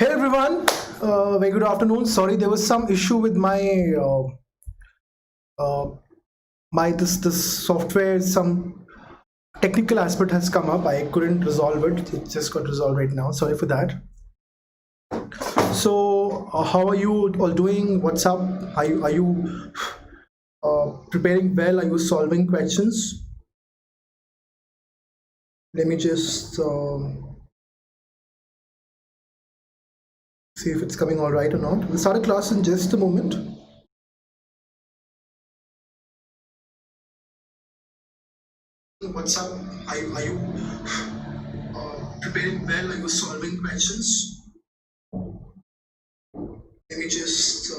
Hey everyone, very good afternoon. Sorry, there was some issue with my this software. Some technical aspect has come up. I couldn't resolve it. It just got resolved right now. Sorry for that. So, how are you all doing? What's up? Are you preparing well? Are you solving questions? Let me just see if it's coming all right or not. We'll start a class in just a moment. What's up? Are you preparing well? Are you solving questions? Let me just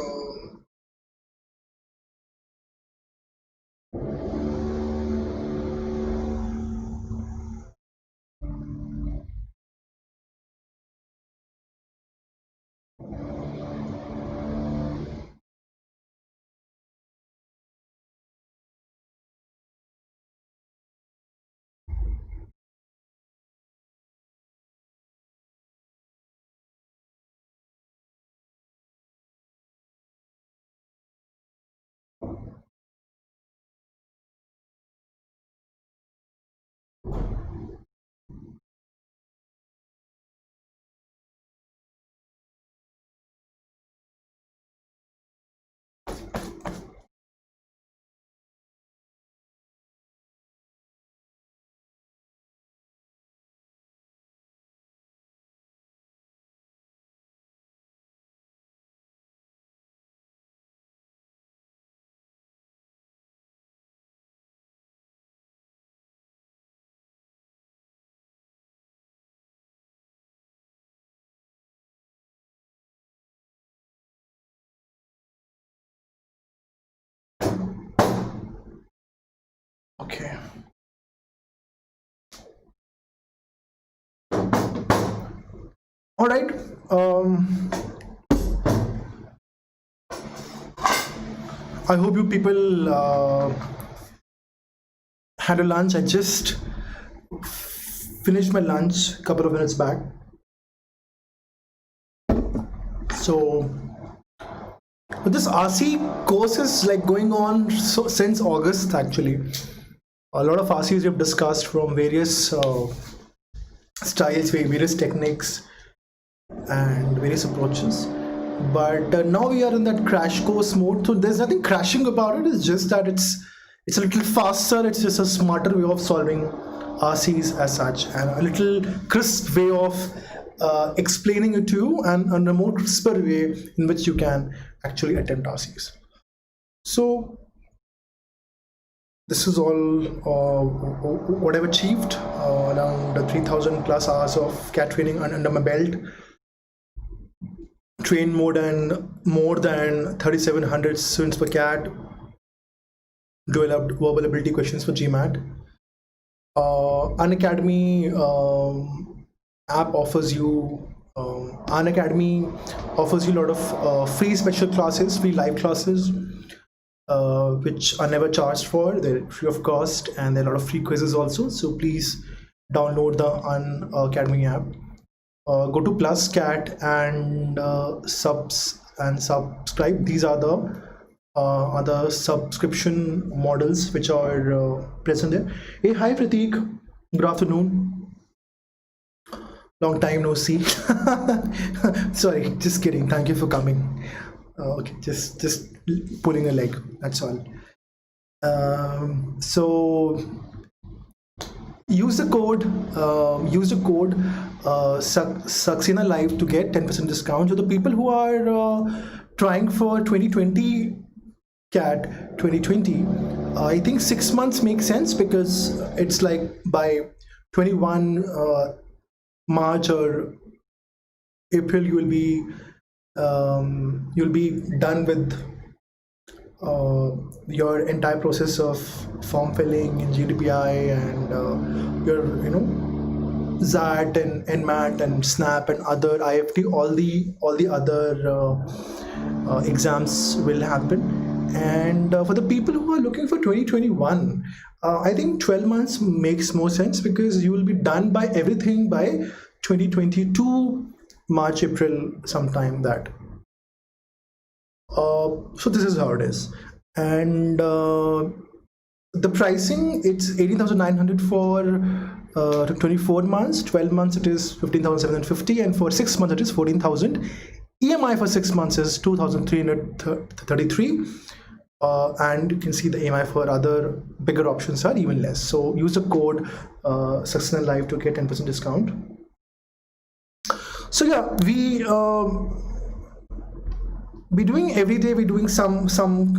okay. All right. I hope you people had a lunch. I just finished my lunch a couple of minutes back. So this RC course is like going on since August actually. A lot of RCs we have discussed from various styles, various techniques and various approaches. But now we are in that crash course mode. So there's nothing crashing about it. It's just that it's a little faster. It's just a smarter way of solving RCs as such, and a little crisp way of explaining it to you, and a more crisper way in which you can actually attempt RCs. So this is all what I've achieved, around 3,000 plus hours of CAT training under my belt. Trained more than 3,700 students per CAT. Developed verbal ability questions for GMAT. Unacademy app offers you Unacademy offers you a lot of free special classes, free live classes, which are never charged for. They're free of cost, and there are a lot of free quizzes also. So please download the Unacademy app. Go to Plus Cat and subscribe. These are the other subscription models which are present there. Hey, hi Prateek, good afternoon. Long time no see. Sorry, just kidding. Thank you for coming. Okay, just pulling a leg. That's all. So use the code Saxena Live to get 10% discount. So the people who are trying for 2020 CAT 2020, I think 6 months makes sense, because it's like by 21 March or April you'll be done with your entire process of form filling in GDPI and your ZAT and NMAT and SNAP and other IFT. All the other exams will happen. And for the people who are looking for 2021, I think 12 months makes more sense, because you will be done by everything by 2022 March, April, sometime that. So this is how it is. And the pricing, it's 18,900 for 24 months, 12 months it is 15,750, and for 6 months it is 14,000. EMI for 6 months is 2,333. And you can see the EMI for other bigger options are even less. So use the code Saxena Live to get 10% discount. So yeah, we're doing every day, we're doing some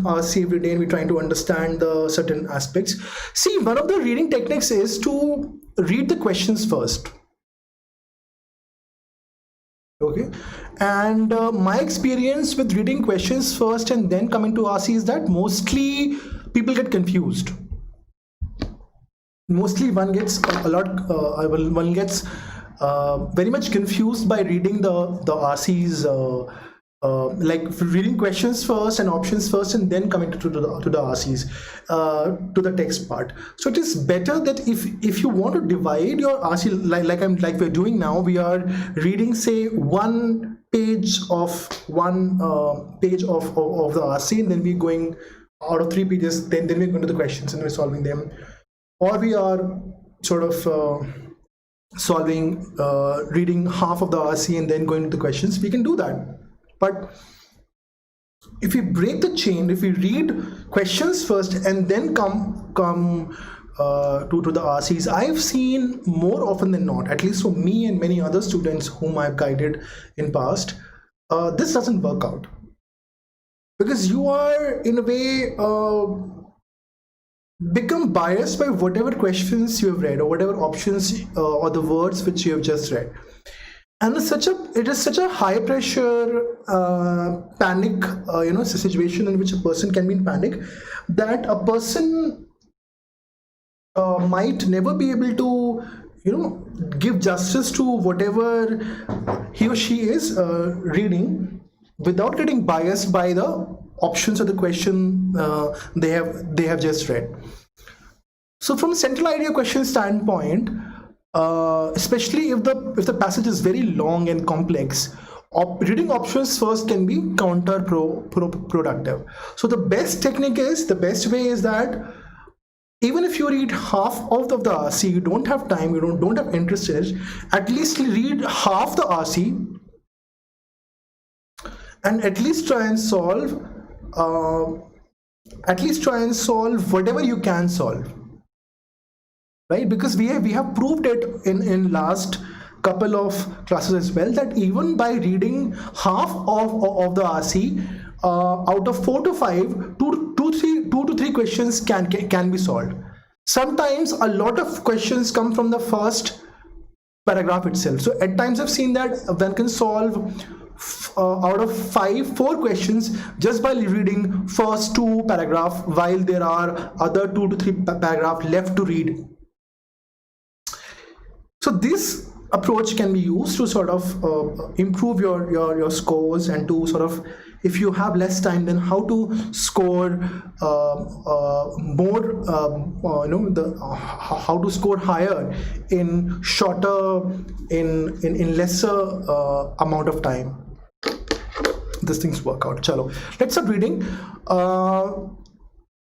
every day, and we're trying to understand the certain aspects. See, one of the reading techniques is to read the questions first. Okay, and my experience with reading questions first and then coming to RC is that mostly people get confused. Mostly one gets one gets very much confused by reading the RCs, like reading questions first and options first and then coming to the RCs, to the text part. So it is better that if you want to divide your RC, like we're doing now, we are reading, say, one page of the RC, and then we're going out of 3 pages, then we're going to the questions and we're solving them, or we are sort of reading half of the RC and then going to the questions. We can do that. But if we break the chain, if we read questions first and then come to the RCs, I've seen more often than not, at least for me and many other students whom I've guided in past, this doesn't work out, because you are in a way become biased by whatever questions you have read or whatever options or the words which you have just read. And it is such a high pressure panic, situation in which a person can be in panic, that a person might never be able to, give justice to whatever he or she is reading without getting biased by the options or the question they have just read. So from a central idea question standpoint, especially if the passage is very long and complex, reading options first can be counterproductive. So the best way is that even if you read half of the RC, you don't have time, you don't have interest in it, at least read half the RC and at least try and solve whatever you can solve. Right? Because we have proved it in last couple of classes as well, that even by reading half of the RC, out of 4 to 5, 2 to 3 questions can be solved. Sometimes a lot of questions come from the first paragraph itself. So at times I've seen that one can solve out of 4 questions just by reading first 2 paragraphs, while there are other 2 to 3 paragraphs left to read. So this approach can be used to sort of improve your scores, and to sort of, if you have less time, then how to score more, how to score higher in lesser amount of time. These things work out. Chalo, let's start reading.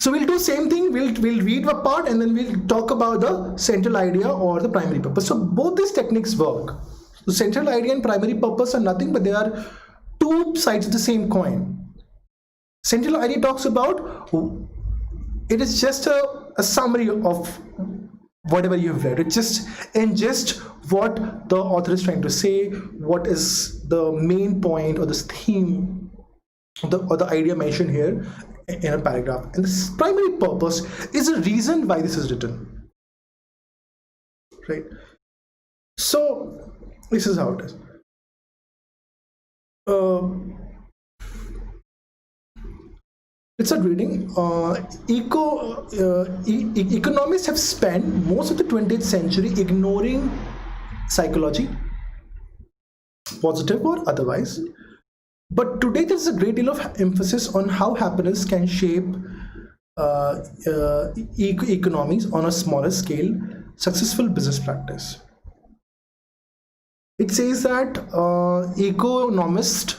So we'll do same thing, we'll read a part and then we'll talk about the central idea or the primary purpose. So both these techniques work. So central idea and primary purpose are nothing but they are 2 sides of the same coin. Central idea talks about, it is just a summary of whatever you've read. It just ingest what the author is trying to say, what is the main point or this theme or the idea mentioned here in a paragraph. And this primary purpose is a reason why this is written, right? So this is how it is. Let's start reading. Economists have spent most of the 20th century ignoring psychology, positive or otherwise. But today there's a great deal of emphasis on how happiness can shape economies on a smaller scale, successful business practice. It says that economists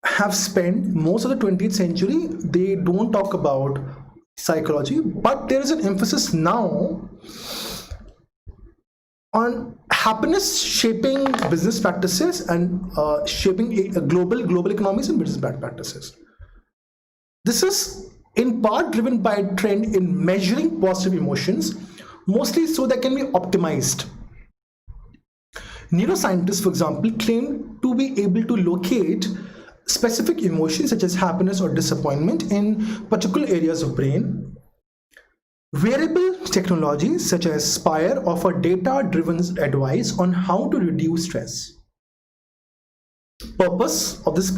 have spent most of the 20th century, they don't talk about psychology, but there is an emphasis now on happiness shaping business practices and shaping global economies and business practices. This is in part driven by a trend in measuring positive emotions, mostly so they can be optimized. Neuroscientists, for example, claim to be able to locate specific emotions such as happiness or disappointment in particular areas of brain. Wearable technologies such as Spire offer data-driven advice on how to reduce stress. Purpose of this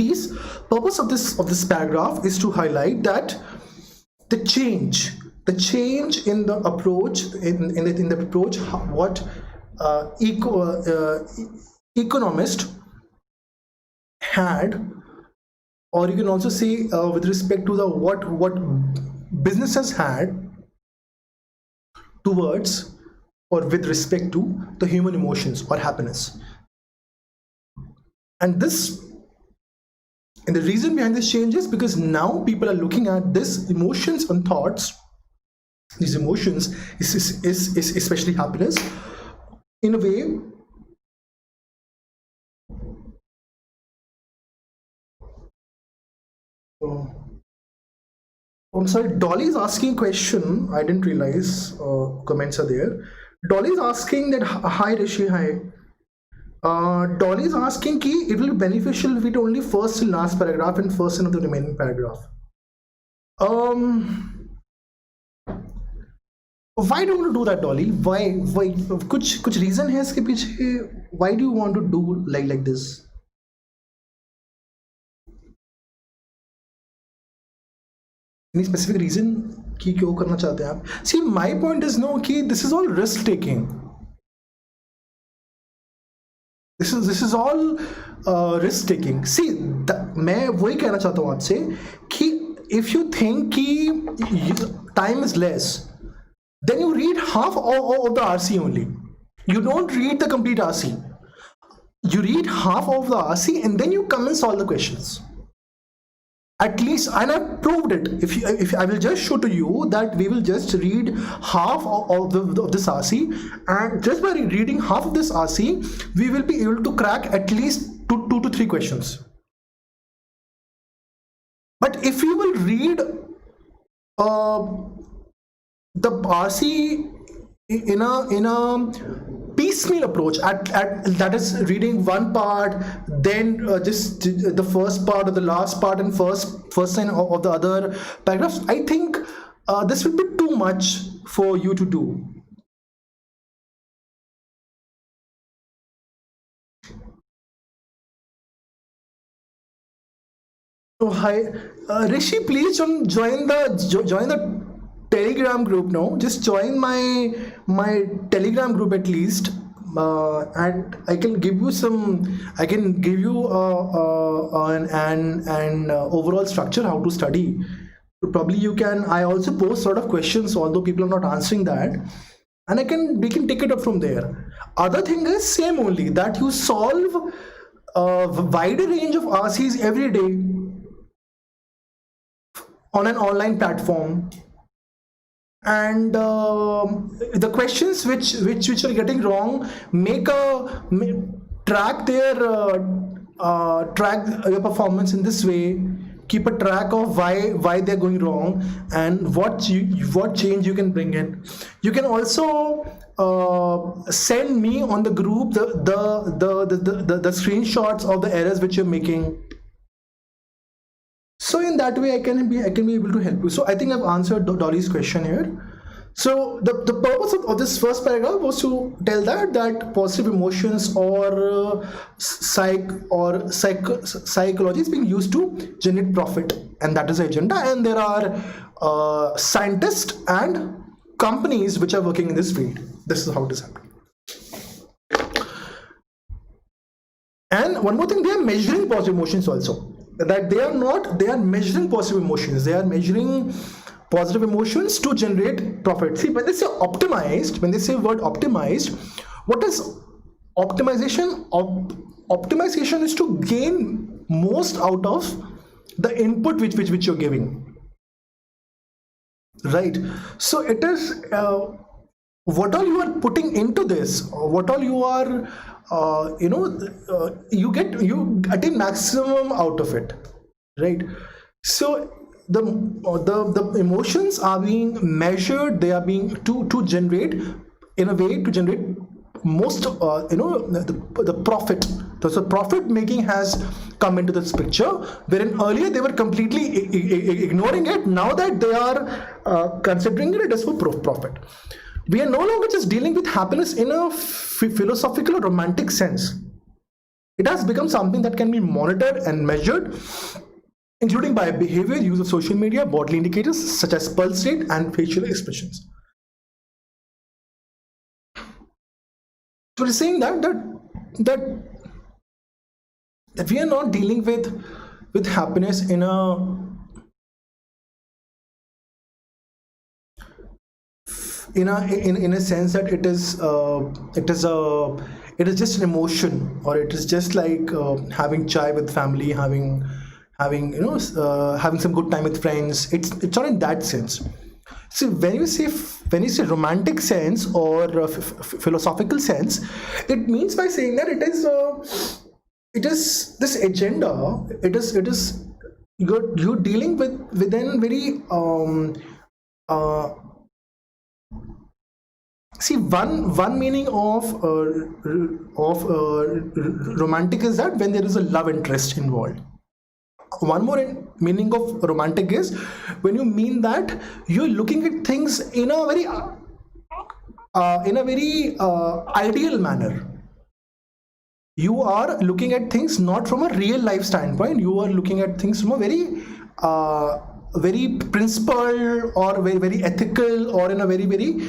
paragraph is to highlight that the change in the approach what economist had, or you can also say with respect to the what businesses had towards or with respect to the human emotions or happiness. And the reason behind this change is because now people are looking at this emotions and thoughts, these emotions is especially happiness, in a way I'm sorry, Dolly is asking a question. I didn't realize comments are there. Dolly is asking that, hi Rishi, hi. Dolly is asking ki it will be beneficial if we do only first and last paragraph and first and of the remaining paragraph. Why do you want to do that, Dolly? Why? कुछ reason है इसके पीछे? Why do you want to do like this? Any specific reason कि क्यों करना चाहते हैं आप? See, my point is no कि this is all risk taking. This is all risk taking. See, मैं वही कहना चाहता हूँ आपसे कि if you think कि time is less, then you read half of the RC only. You don't read the complete RC. You read half of the RC and then you come and solve the questions. At least, and I've proved it. If I will just show to you that we will just read half of this RC, and just by reading half of this RC, we will be able to crack at least two to three questions. But if you will read the RC in a piecemeal approach, at that is reading one part, then just the first part or the last part and first line of the other paragraphs, I think this would be too much for you to do. Oh, hi, Rishi, please join the Telegram group now. Just join my Telegram group at least, and I can give you an overall structure how to study. Probably you can. I also post sort of questions, although people are not answering that, and we can take it up from there. Other thing is same only, that you solve a wider range of RCs every day on an online platform. And the questions which are getting wrong, track your performance in this way. Keep a track of why they're going wrong and what change you can bring in. You can also send me on the group the screenshots of the errors which you're making. So in that way, I can be able to help you. So I think I've answered Dolly's question here. So the purpose of this first paragraph was to tell that positive emotions or psychology is being used to generate profit, and that is the agenda. And there are scientists and companies which are working in this field. This is how it is happening. And one more thing, they are measuring positive emotions also. That they are measuring positive emotions. They are measuring positive emotions to generate profit. See, when they say optimized, when they say word optimized, What is optimization? Optimization is to gain most out of the input which you're giving, right? So it is what all you are putting into this, or what all you are you attain maximum out of it, right? So the emotions are being measured, they are being to generate in a way to generate most the profit. So the profit making has come into this picture, wherein earlier they were completely ignoring it. Now that they are considering it as for profit. We are no longer just dealing with happiness in a philosophical or romantic sense. It has become something that can be monitored and measured, including by behavior, use of social media, bodily indicators such as pulse rate and facial expressions. So we're saying that we are not dealing with happiness in a sense that it is just an emotion, or it is just like having chai with family, having some good time with friends. It's not in that sense. See, when you say romantic sense or philosophical sense, it means by saying that it is this agenda. It is you're dealing within very see, one meaning of romantic is that when there is a love interest involved. One more meaning of romantic is when you mean that you're looking at things in a very ideal manner. You are looking at things not from a real life standpoint. You are looking at things from a very principled or very, very ethical, or in a very, very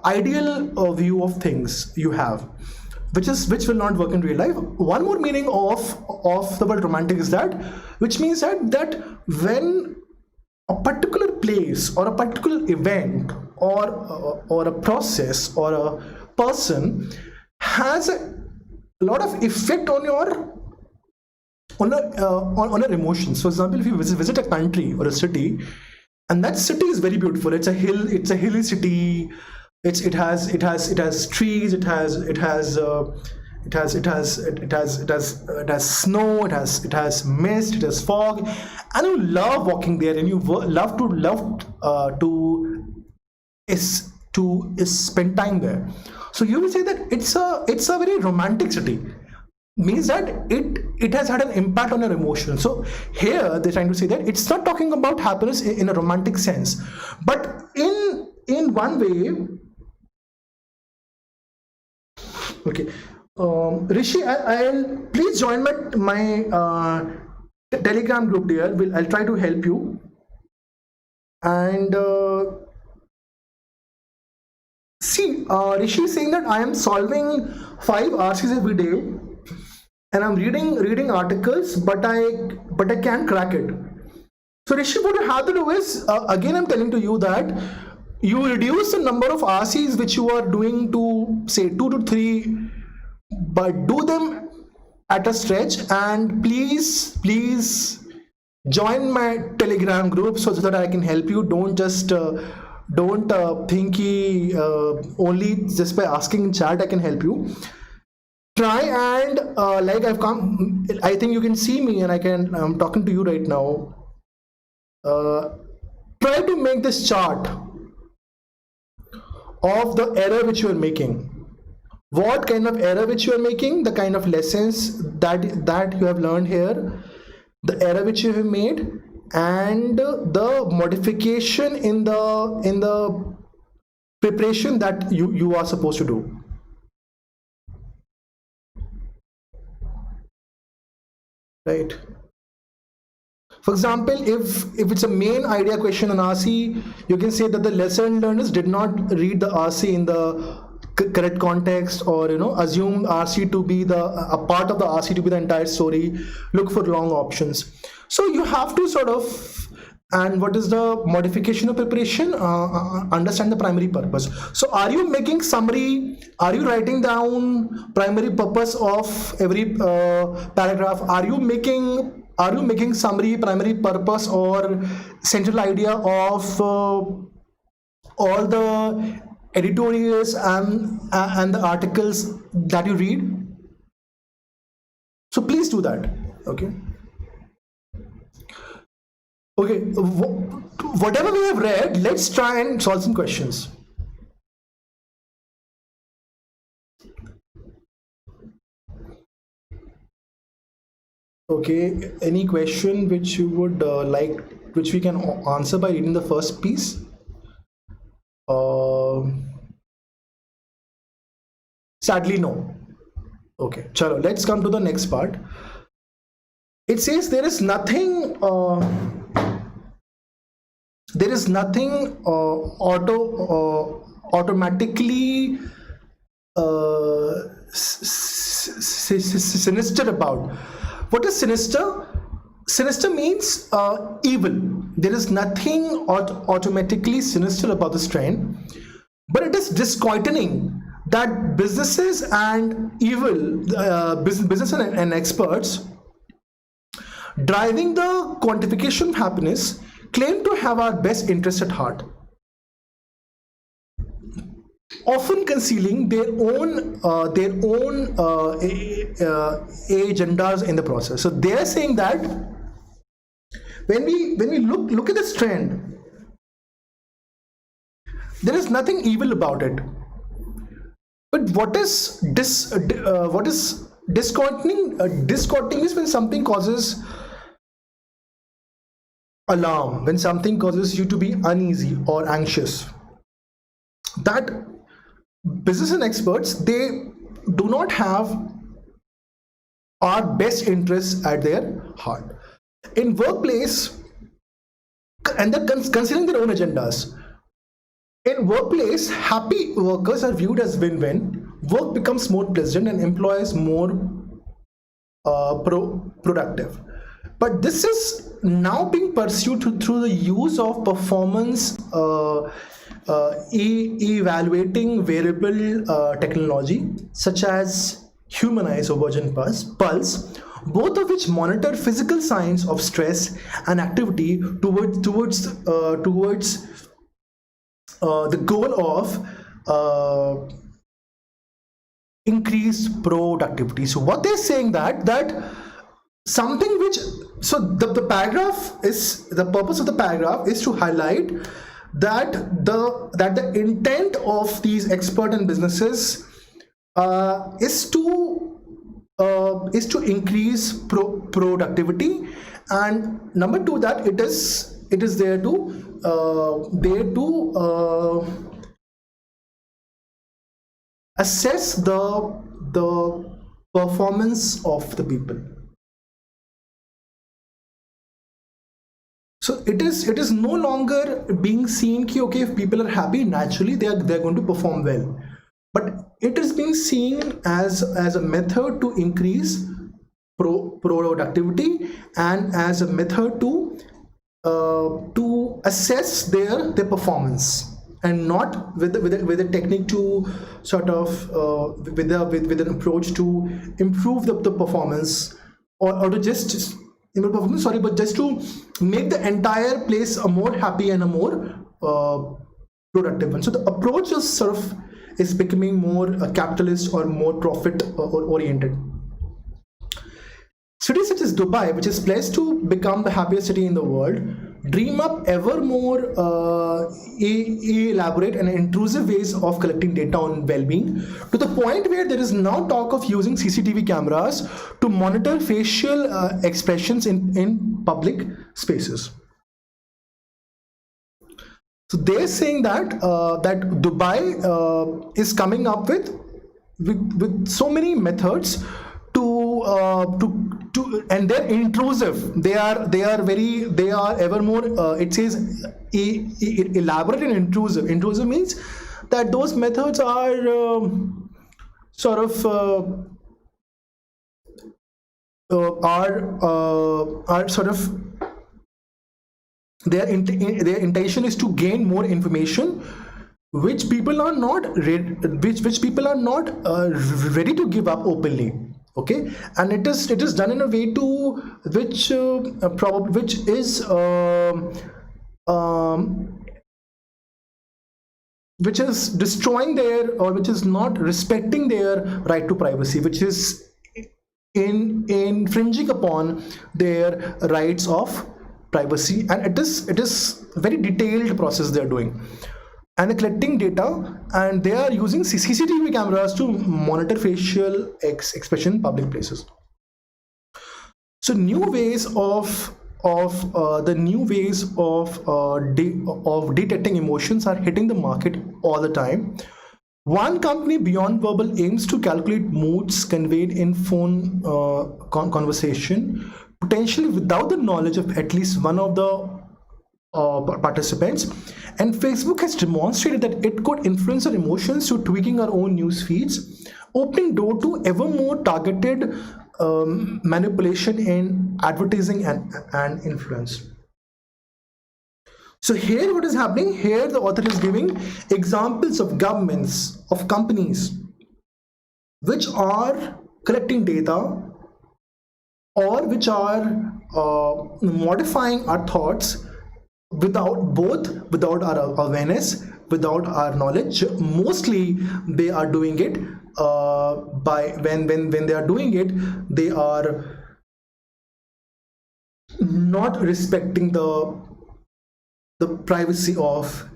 ideal view of things you have, which will not work in real life. One more meaning of the word romantic is that, which means that when a particular place or a particular event or a process or a person has a lot of effect on your emotions. For example, if you visit a country or a city, and that city is very beautiful, it's a hilly city, it has trees, it has snow, it has mist, it has fog, and you love walking there, and you love to spend time there. So you will say that it's a very romantic city. Means that it has had an impact on your emotions. So here they're trying to say that it's not talking about happiness in a romantic sense, but in one way. Okay, Rishi, I'll please join my Telegram group, dear. I'll try to help you. And see, Rishi is saying that I am solving 5 RCs every day, and I'm reading articles, but I can't crack it. So Rishi, what you have to do is, again I'm telling to you that you reduce the number of RCs which you are doing to say 2 to 3, but do them at a stretch, and please join my Telegram group so that I can help you. Don't just think only just by asking in chat I can help you. Try and like I've come, I think you can see me, and I'm talking to you right now. Try to make this chart of the error which you are making. What kind of error which you are making, the kind of lessons that you have learned here, the error which you have made, and the modification in the preparation that you are supposed to do. Right. For example, if it's a main idea question on RC, you can say that the lesson learners did not read the RC in the correct context, or assume RC to be a part of the RC to be the entire story. Look for wrong options. So you have to sort of And what is the modification of preparation? Understand the primary purpose. So are you making summary? Are you writing down primary purpose of every paragraph? Are you making summary, primary purpose, or central idea of all the editorials and the articles that you read? So please do that. Okay, whatever we have read, let's try and solve some questions. Okay, any question which you would like, which we can answer by reading the first piece? Sadly, no. Okay, chalo, let's come to the next part. It says there is nothing automatically sinister about. What is sinister? Sinister means evil. There is nothing automatically sinister about this trend, but it is discontinuing that businesses and evil business and experts driving the quantification of happiness claim to have our best interest at heart, often concealing their own agendas in the process. So they are saying that when we look at this trend, there is nothing evil about it. But what is discontinuing? Discontinuing is when something causes alarm, when something causes you to be uneasy or anxious. That business and experts, they do not have our best interests at their heart. In workplace, and they're considering their own agendas. In workplace, happy workers are viewed as win-win. Work becomes more pleasant and employees more productive. But this is now being pursued through the use of performance evaluating variable technology such as humanized or virgin pulse, both of which monitor physical signs of stress and activity towards the goal of increased productivity. So what they're saying that something which, so the paragraph is, the purpose of the paragraph is to highlight that the intent of these expert and businesses is to increase productivity, and number two, that it is there to assess the performance of the people. So it is no longer being seen ki, okay, if people are happy, naturally they're going to perform well, but it is being seen as a method to increase productivity and as a method to assess their performance, and not with a technique to sort of with an approach to improve the performance, or to just improve performance, sorry, but just to make the entire place a more happy and a more productive one. So the approach is becoming more capitalist or more profit oriented. Cities such as Dubai, which is pledged to become the happiest city in the world, dream up ever more elaborate and intrusive ways of collecting data on well-being, to the point where there is now talk of using CCTV cameras to monitor facial expressions in public spaces. So they're saying that Dubai is coming up with so many methods to and they're intrusive. They are ever more. It says elaborate and intrusive. Intrusive means that those methods are sort of their intention is to gain more information which people are not ready to give up openly. Okay, and it is done in a way to which is which is destroying their, or which is not respecting their right to privacy, which is infringing upon their rights of privacy. And it is very detailed process they are doing, and they're collecting data, and they are using CCTV cameras to monitor facial expression in public places. So new ways of detecting emotions are hitting the market all the time. One company, Beyond Verbal, aims to calculate moods conveyed in phone conversation, potentially without the knowledge of at least one of the participants. And Facebook has demonstrated that it could influence our emotions through tweaking our own news feeds, opening door to ever more targeted manipulation in advertising and influence. So here what is happening, here the author is giving examples of governments, of companies which are collecting data, or which are modifying our thoughts without our awareness, without our knowledge. Mostly they are doing it by when they are doing it, they are not respecting the privacy of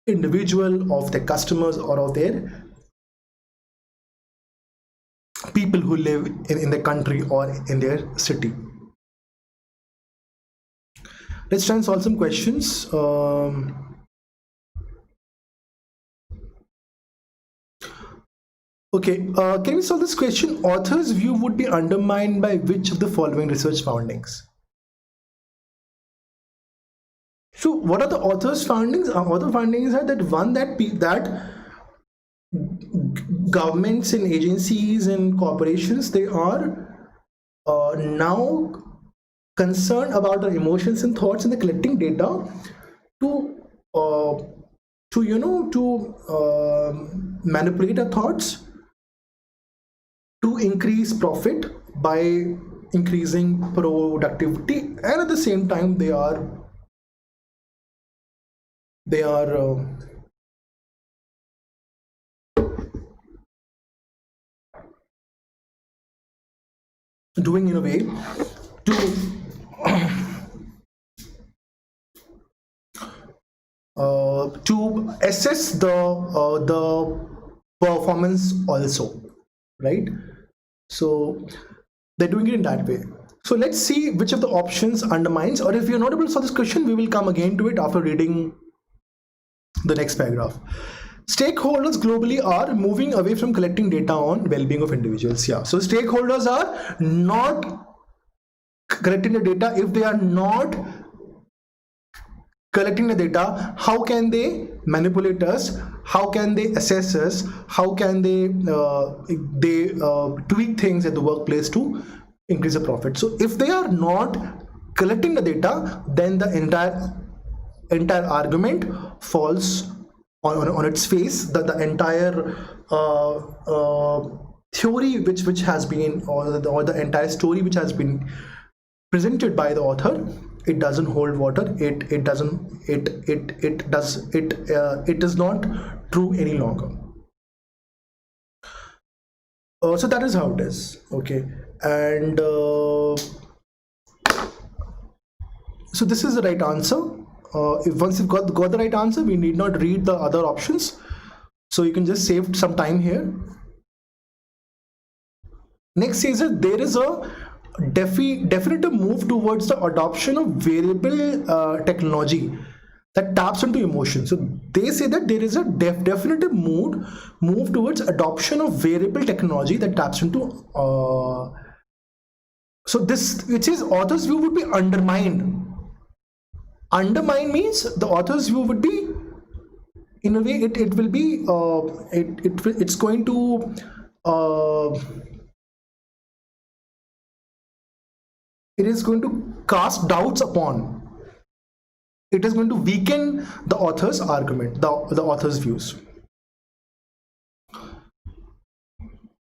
individual, of their customers, or of their people who live in the country or in their city. Let's try and solve some questions. Okay, can we solve this question? Author's view would be undermined by which of the following research findings? So what are the author's findings? Author findings are that one, that governments and agencies and corporations, they are now concerned about our emotions and thoughts, and they're collecting data to manipulate our thoughts, to increase profit by increasing productivity, and at the same time they are doing in a way to assess the performance also, right? So they're doing it in that way. So let's see which of the options undermines, or if you're not able to solve this question, we will come again to it after reading the next paragraph. Stakeholders globally are moving away from collecting data on well-being of individuals. Yeah, so stakeholders are not collecting the data. If they are not collecting the data, how can they manipulate us? How can they assess us? How can they tweak things at the workplace to increase the profit? So if they are not collecting the data, then the entire argument falls on its face. The entire theory which has been, or the entire story which has been presented by the author, it doesn't hold water. It is not true any longer. So that is how it is. Okay, and so this is the right answer. If once you've got the right answer, we need not read the other options, so you can just save some time here. Next says that there is a definitive move towards the adoption of variable technology that taps into emotion. So they say that there is a definitive move towards adoption of variable technology that taps into so this, which is author's view, would be undermined. Undermine means the author's view would be, in a way, it will be it's going to it is going to cast doubts upon it is going to weaken the author's argument, the author's views.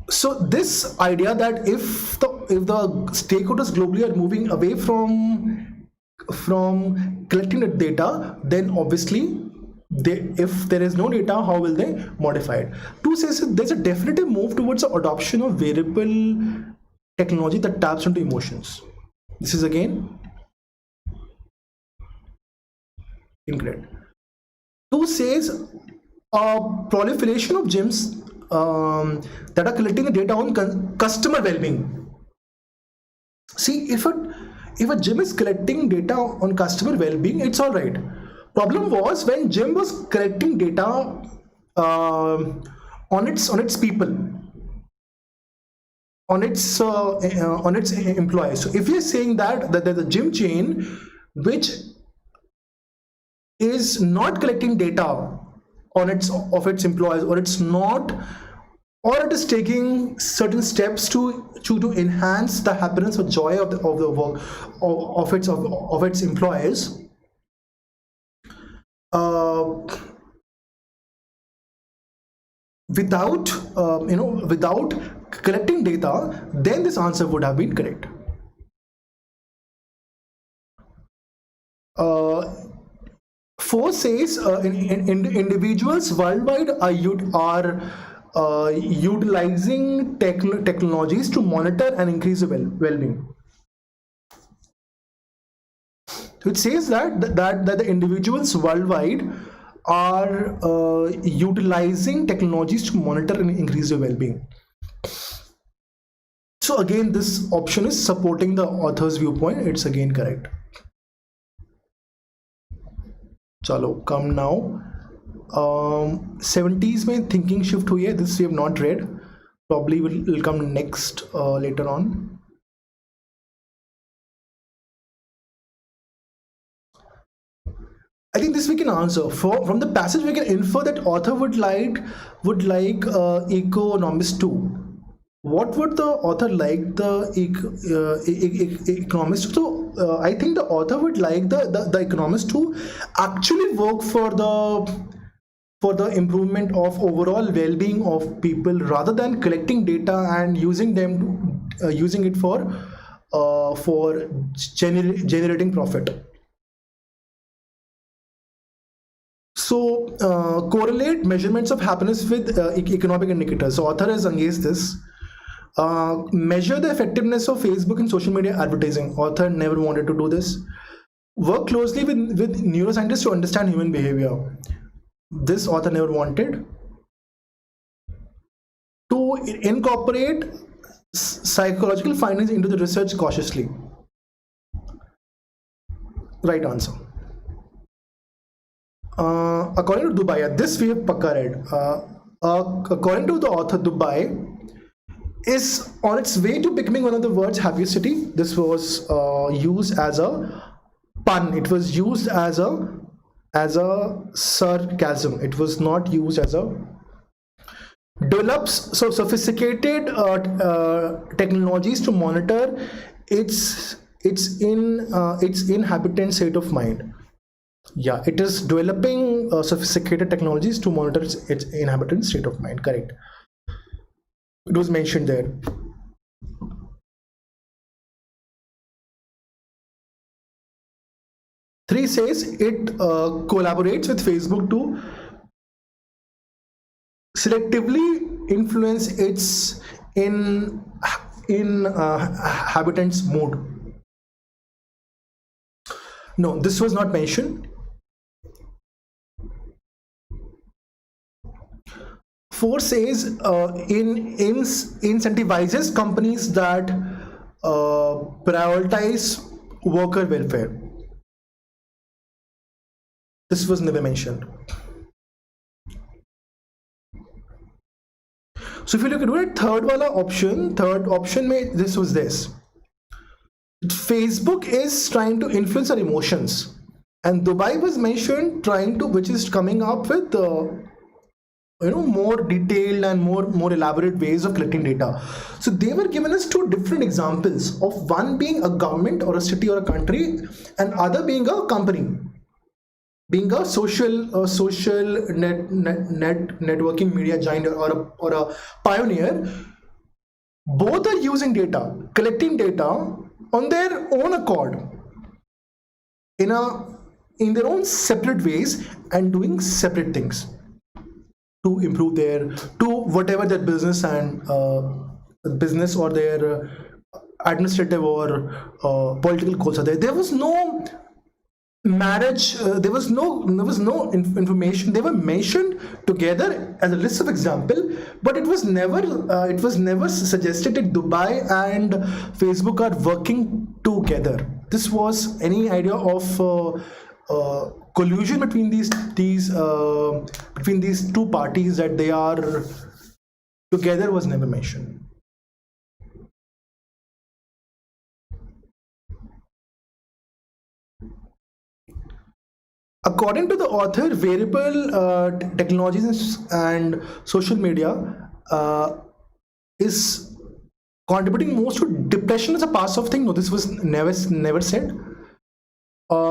So this idea that if the stakeholders globally are moving away from collecting the data, then obviously if there is no data, how will they modify it? 2 says there's a definitive move towards the adoption of wearable technology that taps into emotions. This is again incorrect. 2 says proliferation of gyms that are collecting the data on customer well-being. See, if a gym is collecting data on customer well-being, it's all right. Problem was when gym was collecting data on its people, on its employees. So if you're saying that there's a gym chain which is not collecting data on its employees, or it is taking certain steps to enhance the happiness or joy of the work of its employees, without collecting data, then this answer would have been correct. 4 says individuals worldwide are utilizing technologies to monitor and increase the well-being. So it says that the individuals worldwide are utilizing technologies to monitor and increase the well-being. So again, this option is supporting the author's viewpoint. It's again correct. Chalo, come now. 70s में thinking shift हुई है. This we have not read. Probably will come next later on. I think this we can answer. From the passage we can infer that author would like economists too. What would the author like the economists? So I think the author would like the economists to actually work for the improvement of overall well-being of people, rather than collecting data and using it for generating profit. So correlate measurements of happiness with economic indicators. So author has engaged this. Measure the effectiveness of Facebook and social media advertising. Author never wanted to do this. Work closely with neuroscientists to understand human behavior. This author never wanted. To incorporate psychological findings into the research cautiously. Right answer. According to Dubai, this we have pakka read. According to the author, Dubai is on its way to becoming one of the world's happiest city. This was used as a pun. It was used as a sarcasm. It was not used as a develops so sophisticated technologies to monitor its inhabitant state of mind. Yeah, it is developing sophisticated technologies to monitor its inhabitant state of mind. Correct. It was mentioned there. Three says it collaborates with Facebook to selectively influence its inhabitants' mood. No, this was not mentioned. 4 says incentivizes companies that prioritize worker welfare. This was never mentioned. So if you look at it, third option mein this was this. Facebook is trying to influence our emotions, and Dubai was mentioned which is coming up with more detailed and more elaborate ways of collecting data. So they were given us 2 different examples of one being a government or a city or a country, and other being a company. being a networking media giant or a pioneer, both are using data, collecting data on their own accord, in their own separate ways, and doing separate things to improve to whatever their business and business or their administrative or political goals are there. There was no marriage, there was no information. They were mentioned together as a list of example, but it was never suggested that Dubai and Facebook are working together. This was any idea of collusion between these two parties, that they are together, was never mentioned. According to the author, wearable technologies and social media is contributing most to depression as a passive thing. No, this was never said.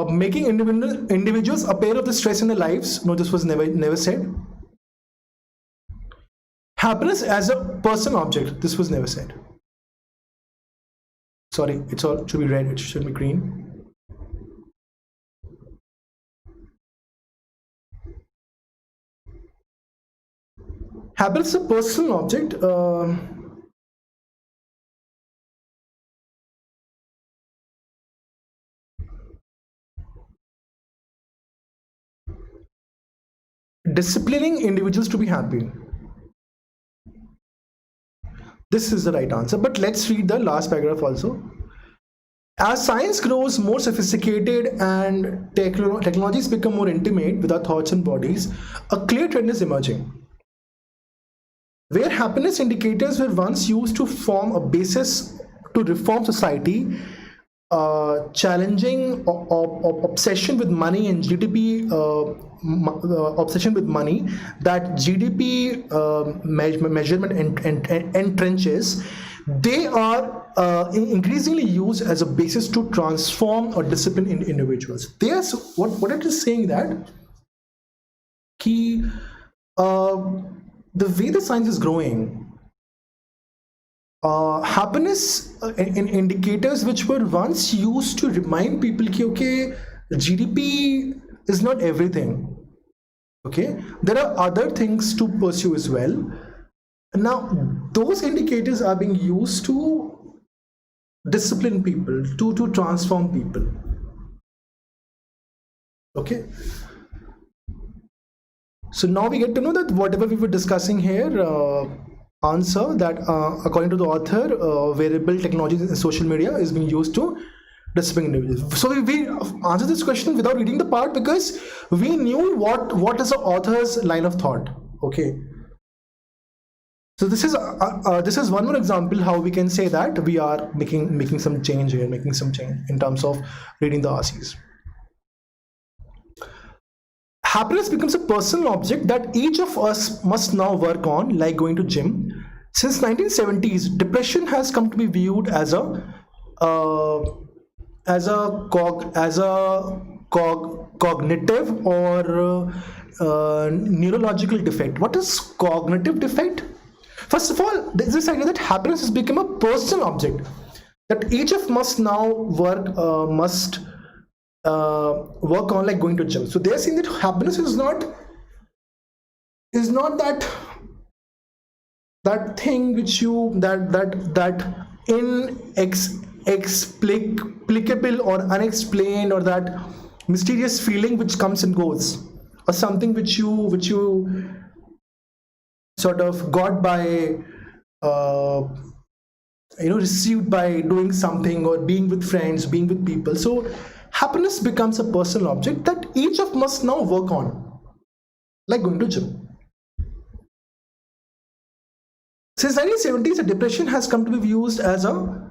Making individuals aware of the stress in their lives. No, this was never said. Happiness as a person object. This was never said. Sorry, it should be red. It should be green. Happiness is a personal object. Disciplining individuals to be happy. This is the right answer, but let's read the last paragraph also. As science grows more sophisticated and technologies become more intimate with our thoughts and bodies, a clear trend is emerging. Where happiness indicators were once used to form a basis to reform society, challenging obsession with money and GDP, obsession with money that GDP measurement entrenches, they are increasingly used as a basis to transform or discipline individuals. What it is saying that the way the science is growing, happiness indicators which were once used to remind people that okay, GDP is not everything. Okay, there are other things to pursue as well. Now, those indicators are being used to discipline people, to transform people. Okay. So now we get to know that whatever we were discussing here, answer that according to the author, wearable technologies and social media is being used to discipline individuals. So we answered this question without reading the part because we knew what is the author's line of thought. Okay. So this is one more example how we can say that we are making some change here, making some change in terms of reading the RCs. Happiness becomes a personal object that each of us must now work on, like going to gym. Since 1970s, depression has come to be viewed as a cognitive or neurological defect. What is cognitive defect? First of all, there's this idea that happiness has become a personal object that each of us now work on, like going to gym. So they're saying that happiness is not that thing which that inexplicable or unexplained, or that mysterious feeling which comes and goes, or something which you sort of got by received by doing something or being with friends, being with people. So happiness becomes a personal object that each of us must now work on, like going to gym. Since 1970s, the depression has come to be used as a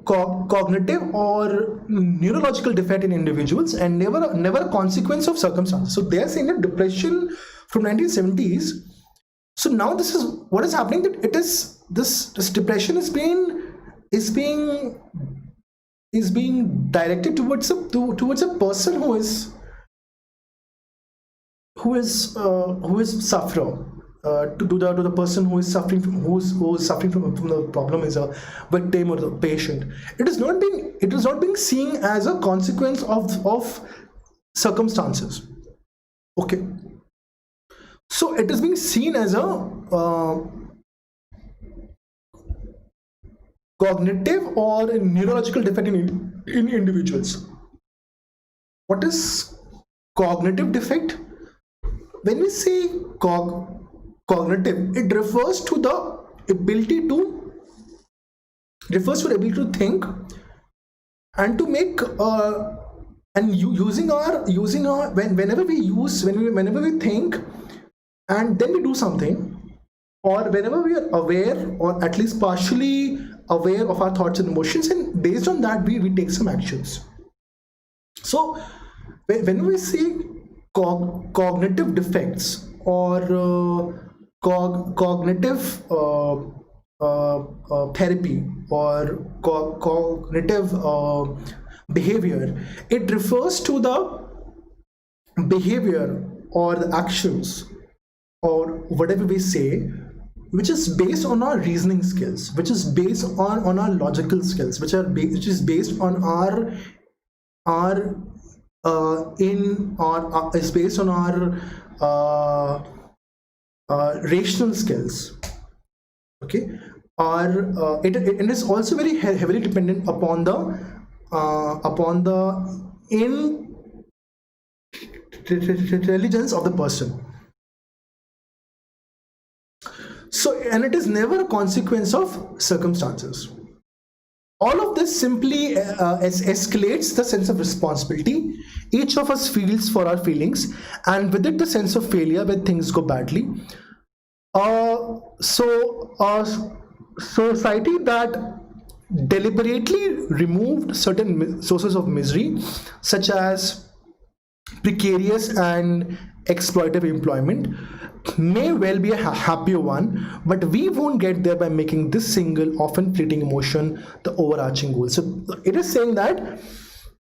cognitive or neurological defect in individuals and never a consequence of circumstance. So they are saying that depression from 1970s. So now this is what is happening, that it is this depression is being is being directed towards a person who is sufferer, to the person who is suffering from, who's suffering from the problem, is a victim or the patient. It is not being seen as a consequence of circumstances. Okay, so it is being seen as a cognitive or a neurological defect in individuals. What is cognitive defect? When we say cognitive, it refers to the ability to think and to make and using our whenever we think and then we do something, or whenever we are aware or at least partially aware of our thoughts and emotions, and based on that we take some actions. So when we see cognitive defects or cognitive therapy or cognitive behavior, it refers to the behavior or the actions or whatever we say, which is based on our reasoning skills, which is based on our logical skills, which is based on is based on our rational skills. Okay, it is also very heavily dependent upon the intelligence of the person. So, and it is never a consequence of circumstances. All of this simply escalates the sense of responsibility each of us feels for our feelings, and with it the sense of failure when things go badly. Society that deliberately removed certain sources of misery, such as precarious and exploitative employment, may well be a happier one, but we won't get there by making this single, often fleeting emotion the overarching goal. So it is saying that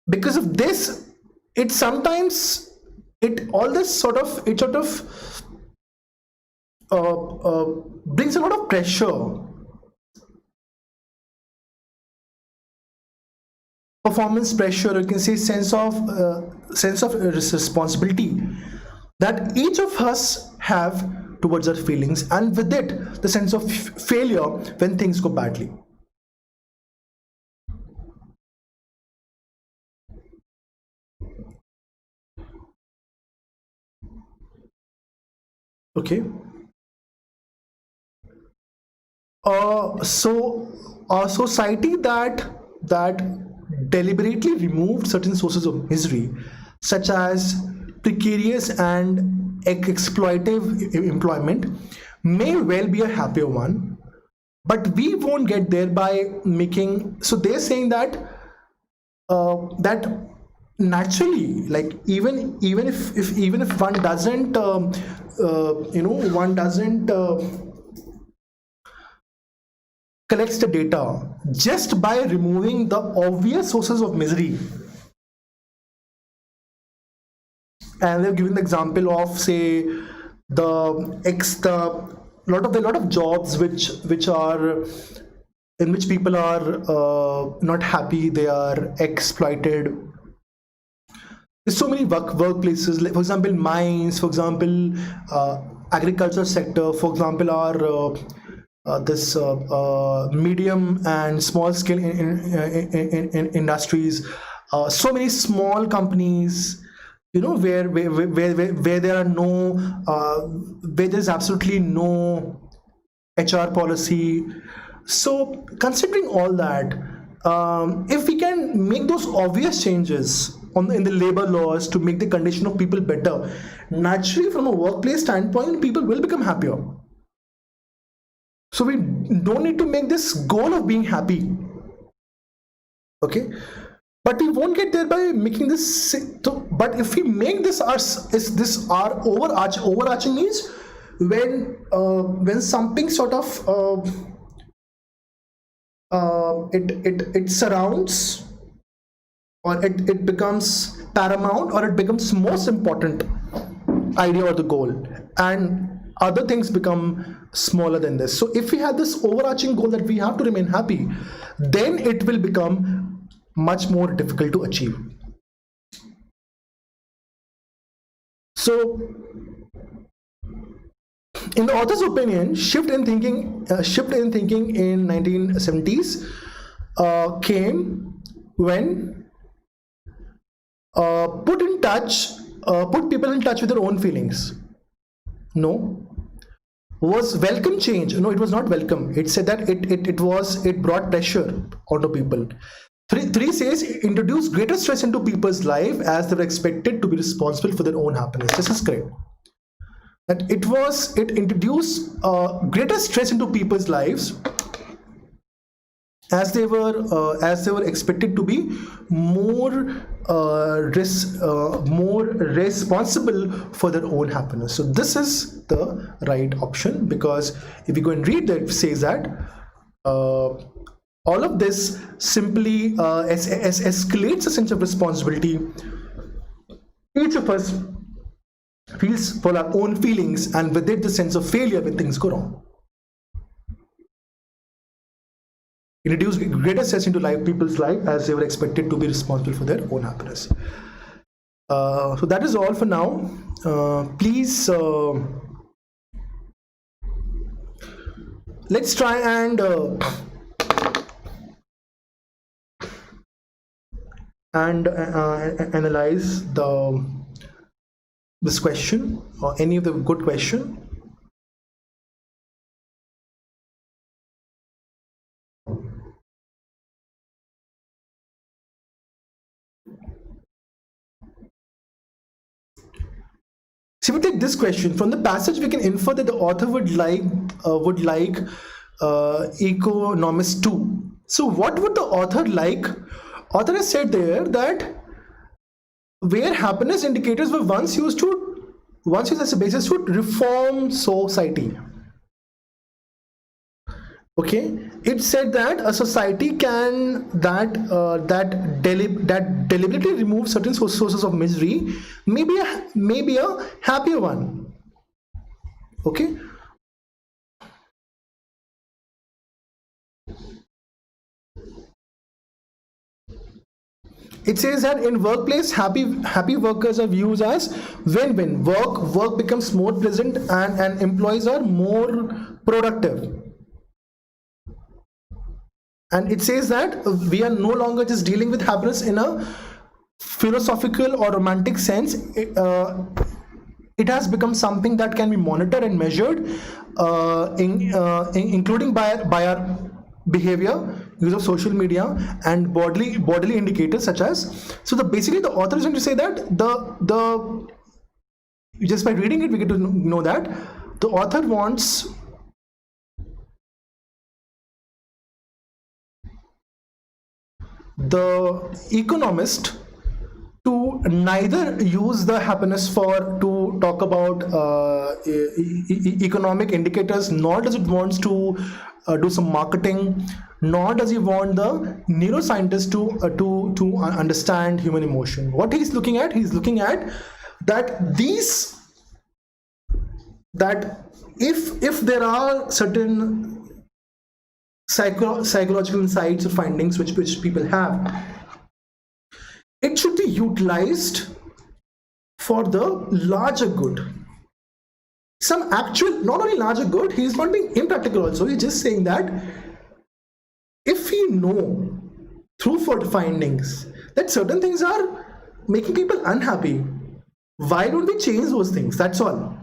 because of this, it sometimes brings a lot of pressure, performance pressure, you can say sense of responsibility that each of us have towards our feelings, and with it the sense of failure when things go badly. Okay, so a society that deliberately removed certain sources of misery, such as precarious and exploitative employment, may well be a happier one, but we won't get there by making. So they're saying that that naturally, like even if one doesn't collects the data just by removing the obvious sources of misery. And they've given the example of, say, a lot of jobs which are in which people are not happy, they are exploited. There's so many workplaces, like for example mines, for example agriculture sector, for example our this medium and small scale in industries, so many small companies, where there are no where there's absolutely no HR policy. So considering all that, if we can make those obvious changes in the labor laws to make the condition of people better, naturally from a workplace standpoint, people will become happier. So we don't need to make this goal of being happy. Okay, but we won't get there by making this. But if we make this our overarching needs, when something sort of it surrounds or it becomes paramount, or it becomes most important idea or the goal, and other things become smaller than this. So if we have this overarching goal that we have to remain happy, then it will become much more difficult to achieve. So in the author's opinion, shift in thinking in 1970s came when put people in touch with their own feelings. No. Was welcome change? No, it was not welcome. It said that it brought pressure onto people. Three says introduce greater stress into people's life as they were expected to be responsible for their own happiness. This is correct. That it introduced greater stress into people's lives as they were expected to be more responsible for their own happiness. So this is the right option, because if you go and read that, it says that all of this simply escalates a sense of responsibility. Each of us feels for our own feelings, and with it the sense of failure when things go wrong. It reduced greater stress into people's life as they were expected to be responsible for their own happiness. So that is all for now. Please let's try and analyze this question, or any of the good question. So if we take this question, from the passage we can infer that the author would like economists too. So what would the author like? Author has said there that where happiness indicators were once used as a basis to reform society. Okay, it said that a society can deliberately remove certain sources of misery, maybe a happier one. Okay. It says that in workplace, happy workers are viewed as win-win. Work becomes more pleasant, and employees are more productive. And it says that we are no longer just dealing with happiness in a philosophical or romantic sense. It has become something that can be monitored and measured, including by our behavior, use of social media, and bodily indicators such as. So basically the author is going to say that the just by reading it we get to know that the author wants the economist to neither use the happiness to talk about economic indicators, nor does it wants to do some marketing, nor does he want the neuroscientist to understand human emotion. What he's looking at that if there are certain psychological insights or findings which people have, it should be utilized for the larger good. Some actual, not only larger good, he is not being impractical also. He's just saying that if we know through findings that certain things are making people unhappy, why don't we change those things? That's all.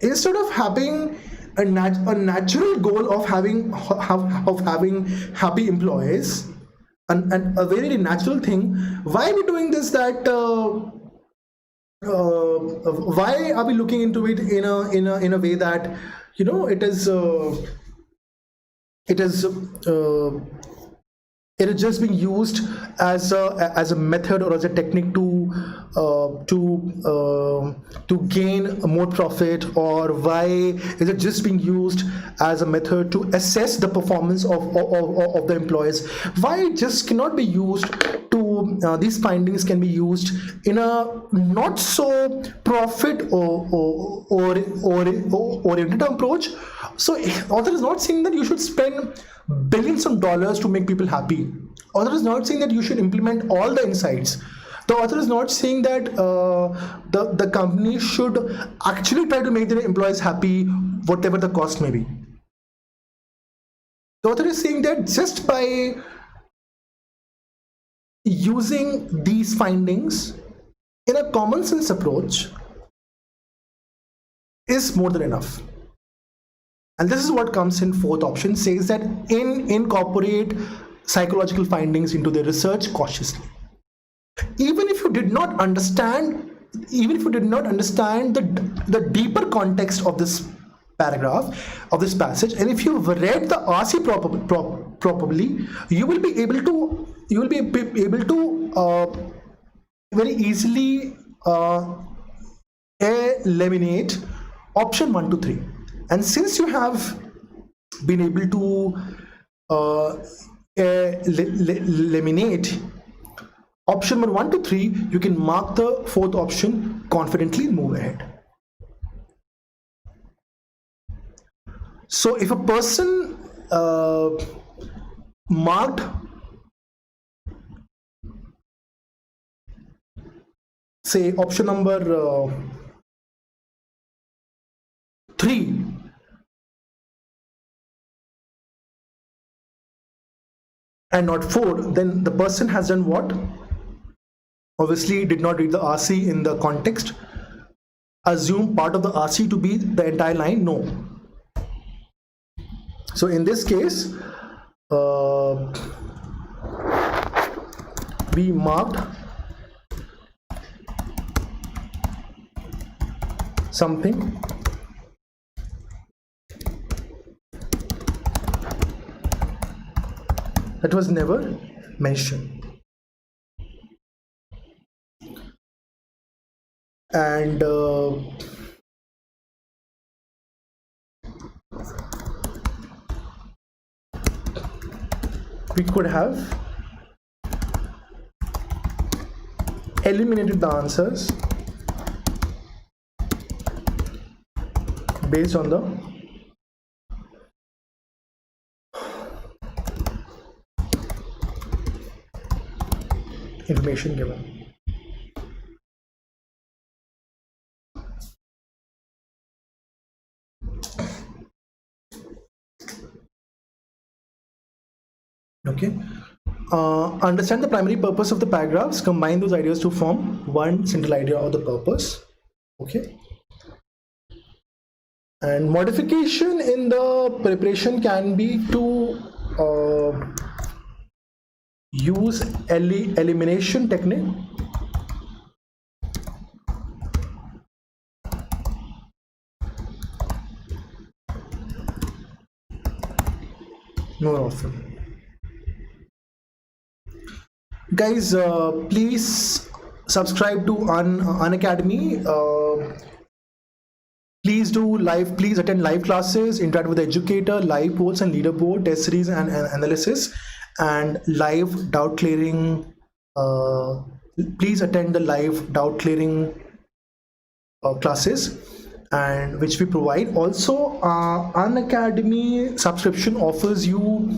Instead of having a natural goal of having happy employees, and a very natural thing, why are we doing this? That why are we looking into it in a way that it is just being used as a method or as a technique to gain more profit, or why is it just being used as a method to assess the performance of the employees? Why it just cannot be used to these findings can be used in a not so profit or oriented approach. So author is not saying that you should spend billions of dollars to make people happy. Author is not saying that you should implement all the insights. The author is not saying that the company should actually try to make their employees happy, whatever the cost may be. The author is saying that just by using these findings in a common sense approach is more than enough. And this is what comes in fourth option, says that incorporate psychological findings into the research cautiously. Even if you did not understand the deeper context of this paragraph, of this passage, and if you've read the RC properly, you will be able to very easily eliminate option 1 to 3. And since you have been able to eliminate option number 1 to 3, you can mark the fourth option confidently and move ahead. So if a person marked say option number 3 and not 4, then the person has done what? Obviously did not read the RC in the context. Assume part of the RC to be the entire line? No. So in this case, we marked something that was never mentioned. And we could have eliminated the answers based on the information given. Okay. Understand the primary purpose of the paragraphs. Combine those ideas to form one central idea of the purpose. Okay. And modification in the preparation can be to use elimination technique. More often. Guys, please subscribe to Unacademy. Please attend live classes, interact with the educator, live polls and leaderboard, test series and analysis, and live doubt clearing. Please attend the live doubt clearing classes, and which we provide. Also, Unacademy subscription offers you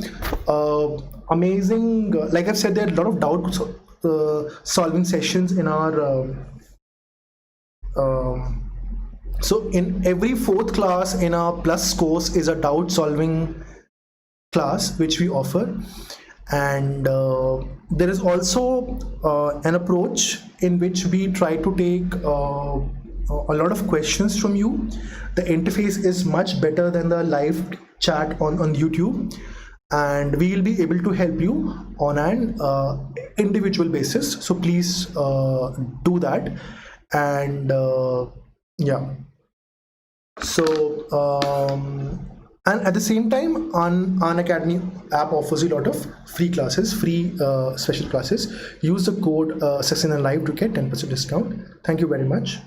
amazing, like I've said, there are a lot of doubt solving sessions in our so in every fourth class in our plus course is a doubt solving class which we offer. And there is also an approach in which we try to take a lot of questions from you. The interface is much better than the live chat on YouTube, and we will be able to help you on an individual basis. So please do that. And yeah, so And at the same time, Unacademy app offers you a lot of free classes, free special classes. Use the code Saxena Live to get 10% discount. Thank you very much.